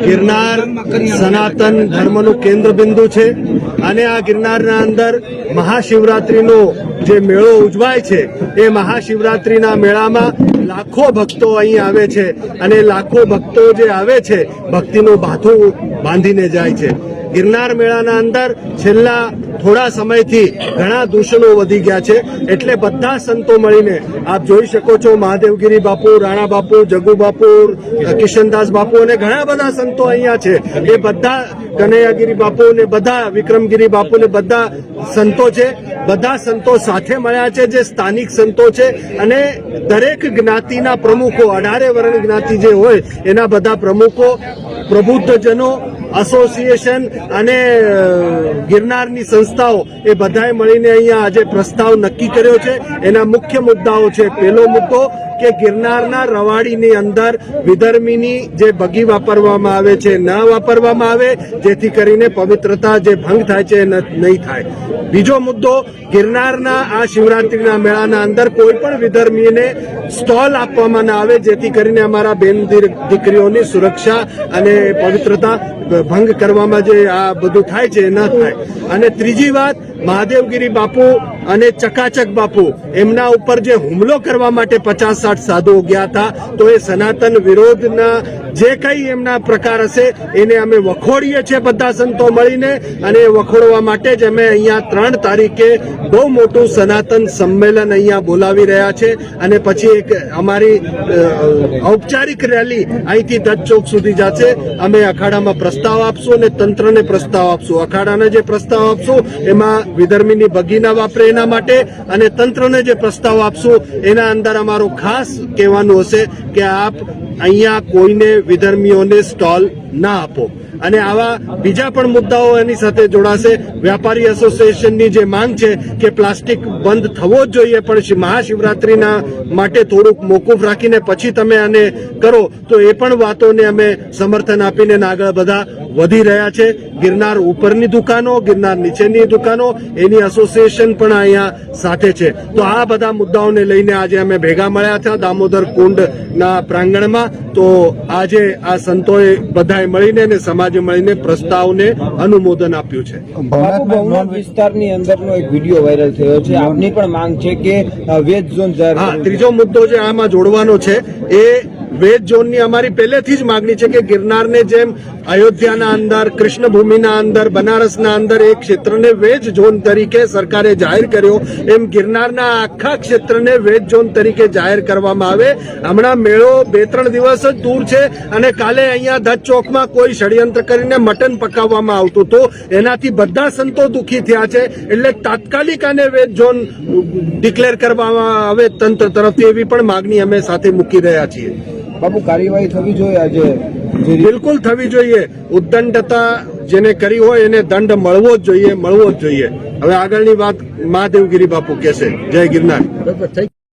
गिरनार सनातन धर्मનું કેન્દ્રબિંદુ છે અને આ ગિરનારના અંદર મહાશિવરાત્રીનો જે મેળો ઉજવાય છે એ મહાશિવરાત્રીના મેળામાં લાખો ભક્તો અહીં આવે છે અને લાખો ભક્તો જે આવે છે ભક્તિનું ભાથું બાંધીને જાય છે। गिरनार मेळाना अंदर छेल्ला थोड़ा समयथी घणा दूषणो वधी गया छे एटले बधा संतो मळीने आप जोई शको छो महादेवगिरी बापू, राणा बापू, जगू बापू, किशनदास बापू अने घणा बधा संतो अहींया छे। ए बधा कन्हैयागिरी बापू ने बधा विक्रमगिरी बापू ने बधा संतो छे। बधा संतो साथे मळ्या छे जे स्थानिक संतो छे अने दरेक ज्ञातिना प्रमुखो 18 वर्ण ज्ञाति जे होय एना बधा प्रमुखो प्रबुद्धजनो एसोसिएशन अने गिरनारनी संस्थाओं ए बधाए मळीने अहींया आजे प्रस्ताव नक्की कर्यो छे। एना मुख्य मुद्दाओ छे। पहेलो मुद्दो के गिरनारना रवाडीनी अंदर विधर्मीनी जे बगी वापरवामां आवे छे न वापरवामां आवे जेथी करीने पवित्रता जे भंग थाय छे नहीं थाय। बीजो मुद्दो गिरनारना आ शिवरात्रीना मेळाना अंदर कोईपण विधर्मीने स्टॉल आपवामां न आवे जेथी करीने अमारा बेन दीकरीओनी सुरक्षा अने पवित्रता भंग करवामां जे आ बधुं थाय छे न थाय। अने त्रीजी वात महादेवगिरी बापू अने चकाचक बापू एमना उपर जे हुमलो करवा माटे 50-60 साधुओ गया था तो ए सनातन विरोधना जे कई एमना प्रकार हशे एने अमे वखोड़ीए छे बधा संतो मळीने अने वखोड़वा माटे ज अमे अहींया 3 तारीखे बहु मोटुं सनातन सम्मेलन अहींया बोलावी रह्या छे अने पछी एक अमारी औपचारिक रेली અહીંથી દત્ત ચોક સુધી જશે। અમે અખાડામાં પ્રસ્તાવ આપશું અને તંત્રને પ્રસ્તાવ આપશું। અખાડાને જે પ્રસ્તાવ આપશું એમાં વિધર્મીની બગી ના વાપરે એના માટે અને તંત્રને જે પ્રસ્તાવ આપશું એના અંદર અમારું ખાસ કહેવાનું હશે કે આપ અહીંયા કોઈને વિધર્મીઓને સ્ટોલ ના આપો। અને આવા બીજા પણ મુદ્દાઓ એની સાથે જોડાશે। વ્યાપારી એસોસિએશનની જે માંગ છે કે પ્લાસ્ટિક બંધ થવો જ જોઈએ પણ મહાશિવરાત્રીના માટે થોડુંક મોકૂફ રાખીને પછી તમે આને કરો તો એ પણ વાતોને અમે સમર્થન આપીને આગળ બધા વધી રહ્યા છે। गिरनार ઉપરની દુકાનો, गिरनार નીચેની દુકાનો એની એસોસિએશન પણ અહીંયા સાથે છે। તો આ બધા મુદ્દાઓને લઈને આજે અમે ભેગા મળ્યા હતા દામોદર કુંડના પ્રાંગણમાં। તો આજે આ સંતોએ બધાએ મળીને અને સમાજે મળીને પ્રસ્તાવને અનુમોદન આપ્યું છે। ભવનાથ વિસ્તારની અંદરનો એક વિડીયો વાયરલ થયો છે। આપની પણ માંગ છે કે વેજ ઝોન જાહેર હા, ત્રીજો મુદ્દો જે આમાં જોડવાનો છે એ વેજ ઝોનની અમારી પહેલેથી જ માગણી છે કે ગિરનારને જેમ અયોધ્યાના અંદર, કૃષ્ણભૂમિના અંદર, બનારસના અંદર એક ક્ષેત્રને વેજ ઝોન તરીકે સરકારે જાહેર કર્યો એમ ગિરનારના આખા ક્ષેત્રને વેજ ઝોન તરીકે જાહેર કરવામાં આવે। હમણાં મેળો 2-3 દિવસ જ દૂર છે અને કાલે અહીંયા દત્ત ચોકમાં કોઈ ષડયંત્ર કરીને મટન પકાવવામાં આવતું તો એનાથી બધા સંતો દુઃખી થયા છે। એટલે તાત્કાલિક આને વેજ ઝોન ડિક્લેર કરવામાં આવે તંત્ર તરફથી એવી પણ માગણી અમે સાથે મૂકી રહ્યા છીએ। બાપુ કાર્યવાહી થવી જોઈએ આજે? બિલકુલ થવી જોઈએ। ઉદ્દંડતા જેને કરી હોય એને દંડ મળવો જ જોઈએ। હવે આગળની વાત મહાદેવગીરી બાપુ કહેશે। જય ગિરનાર।